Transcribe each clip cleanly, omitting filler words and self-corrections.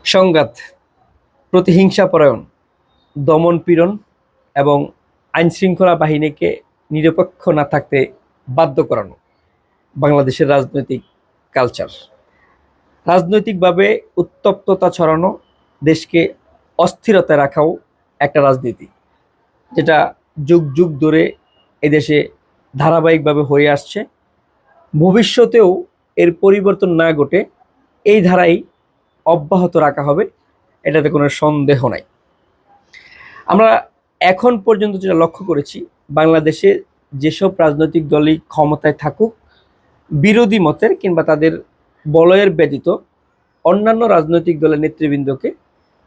সংঘাত, প্রতিহিংসাপরায়ণ, দমন-পীড়ন এবং আইনশৃঙ্খলা বাহিনীকে নিরপেক্ষ না থাকতে বাধ্য করানো বাংলাদেশের রাজনৈতিক কালচার। রাজনৈতিকভাবে উত্তপ্ততা ছড়ানো, দেশকে অস্থিরতায় রাখাও একটা রাজনীতি, যেটা যুগ যুগ ধরে এদেশে ধারাবাহিকভাবে হয়ে আসছে। ভবিষ্যতেও এর পরিবর্তন না ঘটে এই ধারাই অব্যাহত রাখা হবে, এটাতে কোনো সন্দেহ নাই। আমরা এখন পর্যন্ত যেটা লক্ষ্য করেছি, বাংলাদেশে যেসব রাজনৈতিক দলই ক্ষমতায় থাকুক, বিরোধী মতের কিংবা তাদের বলয়ের ব্যতীত অন্যান্য রাজনৈতিক দলের নেতৃবৃন্দকে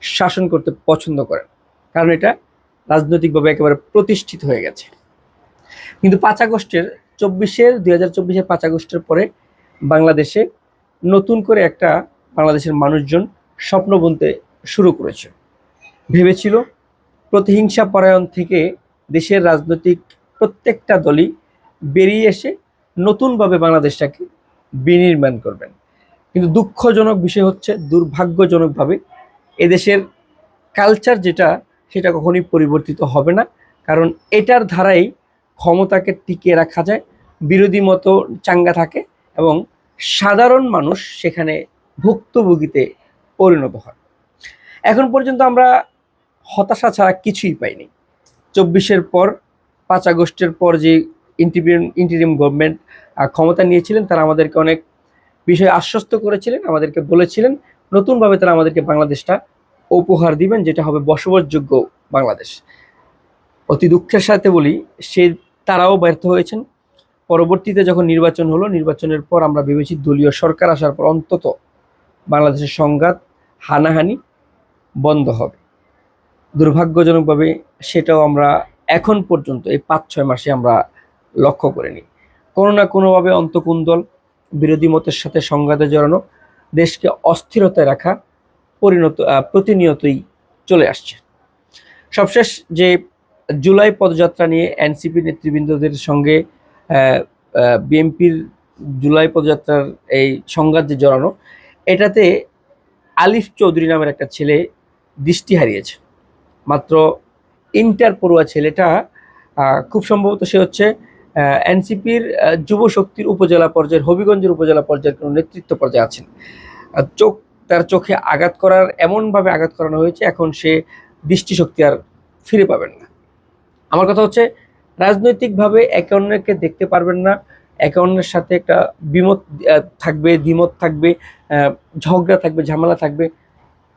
শাসন করতে পছন্দ করেন, কারণ এটা রাজনৈতিকভাবে একেবারে প্রতিষ্ঠিত হয়ে গেছে। কিন্তু 5 আগস্টের 2024-এর 5 আগস্টের পরে বাংলাদেশে নতুন করে একটা বাংলাদেশের মানুষজন স্বপ্ন বুনতে শুরু করেছে। ভেবেছিল প্রতিহিংসা পরায়ণ থেকে দেশের রাজনৈতিক প্রত্যেকটা দলই বেরিয়ে এসে নতুনভাবে বাংলাদেশটাকে বিনির্মাণ করবেন। কিন্তু দুঃখজনক বিষয় হচ্ছে, দুর্ভাগ্যজনকভাবে এদেশের কালচার যেটা, সেটা কখনোই পরিবর্তিত হবে না, কারণ এটার ধারাই ক্ষমতাকে টিকিয়ে রাখা যায়, বিরোধী মতো চাঙ্গা থাকে এবং সাধারণ মানুষ সেখানে ভুক্তভোগীতে পরিণত হয়। এখন পর্যন্ত আমরা হতাশা ছাড়া কিছুই পাইনি। 24-এর পর 5 আগস্টের পর যে ইন্টারিম গভর্নমেন্ট ক্ষমতা নিয়েছিলেন, তারা আমাদেরকে অনেক বিষয়ে আশ্বস্ত করেছিলেন, আমাদেরকে বলেছিলেন নতুনভাবে তারা আমাদেরকে বাংলাদেশটা উপহার দিবেন, যেটা হবে বসবাসযোগ্য বাংলাদেশ। অতি দুঃখের সাথে বলি, তারাও ব্যর্থ হয়েছেন। পরবর্তীতে যখন নির্বাচন হলো, নির্বাচনের পর আমরা ভেবেছি দলীয় সরকার আসার পর অন্তত বাংলাদেশের সংঘাত, হানাহানি বন্ধ হবে। দুর্ভাগ্যজনকভাবে সেটাও আমরা এখন পর্যন্ত এই 5-6 মাসে আমরা লক্ষ্য করিনি। কোনো না কোনোভাবে অন্তকুন দল বিরোধী মতের সাথে সংঘাতে জড়ানো, দেশকে অস্থিরতায় রাখা প্রতিনিয়তই চলে আসছে। সবশেষ যে জুলাই পদযাত্রা নিয়ে এনসিপি নেতৃবৃন্দদের সঙ্গে বিএনপির জুলাই পদযাত্রার এই সংঘাত যে জড়ানো, এটাতে আলিফ চৌধুরী নামের একটা ছেলে দৃষ্টি হারিয়েছে। মাত্র ইন্টার পড়ুয়া ছেলেটা, খুব সম্ভবত সে হচ্ছে এনসিপির যুব শক্তির উপজেলা পর্যায়ের, হবিগঞ্জের উপজেলা পর্যায়ের কোনো নেতৃত্ব পর্যায়ে আছেন। তার চোখে এমনভাবে আঘাত করানো হয়েছে, এখন সে দৃষ্টিশক্তি আর ফিরে পাবেন না। আমার কথা হচ্ছে, রাজনৈতিকভাবে একে অন্যকে দেখতে পারবেন না, একে অন্যের সাথে একটা বিমত থাকবে, দ্বিমত থাকবে, ঝগড়া থাকবে, ঝামেলা থাকবে।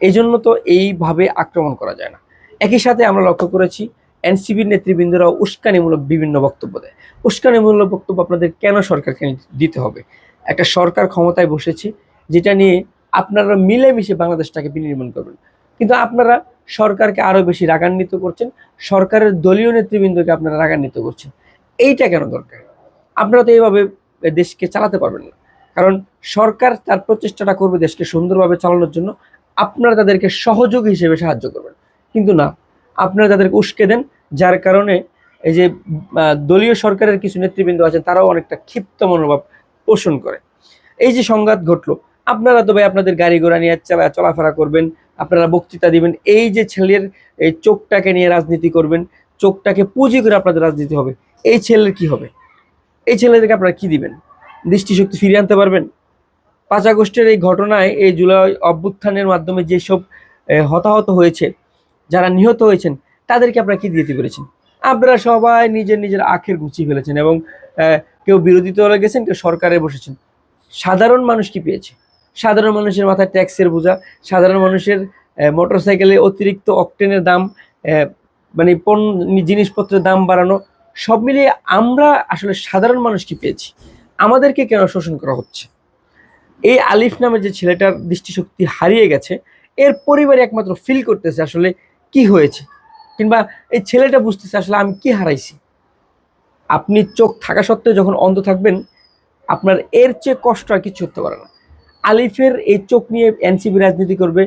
এই জন্য তো এইভাবে আক্রমণ করা যায় না। একই সাথে আমরা লক্ষ্য করেছি এনসিপির নেতৃবৃন্দরাও উস্কানিমূলক বিভিন্ন বক্তব্য দেয়। উস্কানিমূলক বক্তব্য আপনাদের কেন সরকারকে দিতে হবে? একটা সরকার ক্ষমতায় বসেছে, যেটা নিয়ে আপনারা মিলেমিশে বাংলাদেশটাকে বিনির্মাণ করবেন, কিন্তু আপনারা সরকারকে আরো বেশি রাগান্বিত করছেন, সরকারের দলীয় নেতৃবৃন্দকে আপনারা রাগান্বিত করছেন। এইটা কেন দরকার? আপনারা তো এইভাবে দেশকে চালাতে পারবেন না। কারণ সরকার তার প্রচেষ্টাটা করবে দেশকে সুন্দরভাবে চালানোর জন্য, আপনারা তাদেরকে সহযোগী হিসেবে সাহায্য করবেন। কিন্তু না, আপনারা তাদেরকে উস্কে দেন, যার কারণে এই যে দলীয় সরকারের কিছু নেতৃবৃন্দ আছেন, তারাও অনেকটা ক্ষিপ্ত মনোভাব পোষণ করে। এই যে সংঘাত ঘটলো, আপনারা তো ভাই আপনাদের গাড়ি ঘোড়া নিয়ে চলাফেরা করবেন, আপনারা বক্তৃতা দিবেন, এই যে ছেলের এই চোখটাকে নিয়ে রাজনীতি করবেন, চোখটাকে পুঁজি করে আপনাদের রাজনীতি হবে, এই ছেলের কি হবে? এই ছেলেদেরকে আপনারা কি দিবেন? দৃষ্টিশক্তি ফিরিয়ে আনতে পারবেন? 5 আগস্টের এই ঘটনায়, এই জুলাই অভ্যুত্থানের মাধ্যমে যেসব হতাহত হয়েছে, যারা নিহত হয়েছেন, তাদেরকে আপনারা কি দিতে পেরেছেন? আপনারা সবাই নিজের নিজের আখের গুছিয়ে ফেলেছেন এবং কেউ বিরোধী দলে গেছেন, কেউ সরকারে বসেছেন। সাধারণ মানুষ কি পেয়েছে? সাধারণ মানুষের মাথায় ট্যাক্সের বোঝা, সাধারণ মানুষের মোটরসাইকেলে অতিরিক্ত অকটেনের দাম, মানে জিনিসপত্রের দাম বাড়ানো, সব মিলিয়ে আমরা আসলে সাধারণ মানুষ কি পেয়েছি? আমাদেরকে কেন শোষণ করা হচ্ছে? এই আলিফ নামের যে ছেলেটার দৃষ্টিশক্তি হারিয়ে গেছে, এর পরিবারে একমাত্র ফিল করতেছে আসলে কি হয়েছে, কিংবা এই ছেলেটা বুঝতেছে আসলে আমি কি হারাইছি। আপনি চোখ থাকা সত্ত্বেও যখন অন্ধ থাকবেন, আপনার এর চেয়ে কষ্ট আর কিছু হতে পারে না। আলিফের এই চোখ নিয়ে এনসিপি রাজনীতি করবে,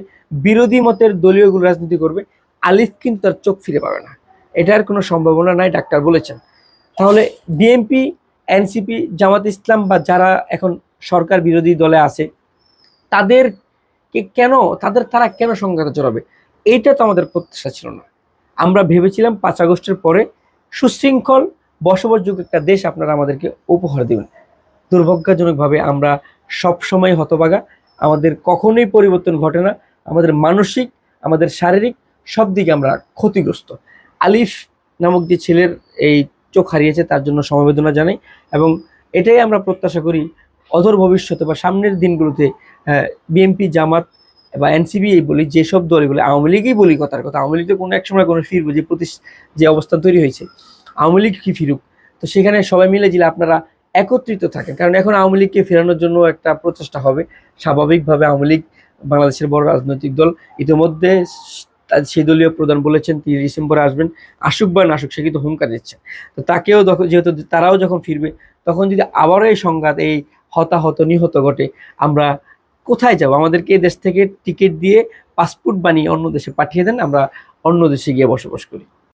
বিরোধী মতের দলীয়গুলো রাজনীতি করবে, আলিফ কিন্তু তার চোখ ফিরে পাবে না, এটার কোনো সম্ভাবনা নাই, ডাক্তার বলেছেন। তাহলে বিএনপি, এনসিপি, জামাত ইসলাম বা যারা এখন সরকার বিরোধী দলে আছে, তাদের কেন তারা কেন সংঘাতে জড়াবে? এইটা তো আমাদের প্রত্যাশা ছিল না। আমরা ভেবেছিলাম 5 আগস্টের পরে সুশৃঙ্খল বসবাসযোগ্য একটা দেশ আপনারা আমাদেরকে উপহার দেবেন। দুর্ভাগ্যজনকভাবে আমরা সবসময় হতভাগা। আমাদের কখনোই পরিবর্তন ঘটে না। আমাদের মানসিক, আমাদের শারীরিক সব দিকে আমরা ক্ষতিগ্রস্ত। আলিফ নামক যে ছেলের এই চোখ হারিয়েছে তার জন্য সমবেদনা জানাই, এবং এটাই আমরা প্রত্যাশা করি অদূর ভবিষ্যতে বা সামনের দিনগুলোতে বিএনপি, জামাত বা এনসিপি এই বলি, যেসব দলই বলি, আওয়ামী লীগই বলি, কথার কথা আওয়ামী লীগ তো কোনো এক সময় কোনো ফিরবে, যে অবস্থা তৈরি হয়েছে, আওয়ামী লীগ কি ফিরুক, তো সেখানে সবাই মিলে যে আপনারা একত্রিত থাকেন, কারণ এখন আওয়ামী লীগকে ফেরানোর জন্য একটা প্রচেষ্টা হবে। স্বাভাবিকভাবে আওয়ামী লীগ বাংলাদেশের বড় রাজনৈতিক দল, ইতিমধ্যে সেই দলীয় প্রধান বলেছেন ৩০ ডিসেম্বরে আসবেন, আসুক বা না আসুক সে কিন্তু হুঙ্কার দিচ্ছেন। তো তাকেও যেহেতু তারাও যখন ফিরবে, তখন যদি আবারও এই সংঘাত, এই হতাহত নিহত ঘটে, আমরা কোথায় যাব? আমাদেরকে এই দেশ থেকে টিকিট দিয়ে পাসপোর্ট বানিয়ে অন্য দেশে পাঠিয়ে দেন, আমরা অন্য দেশে গিয়ে বসবাস করি।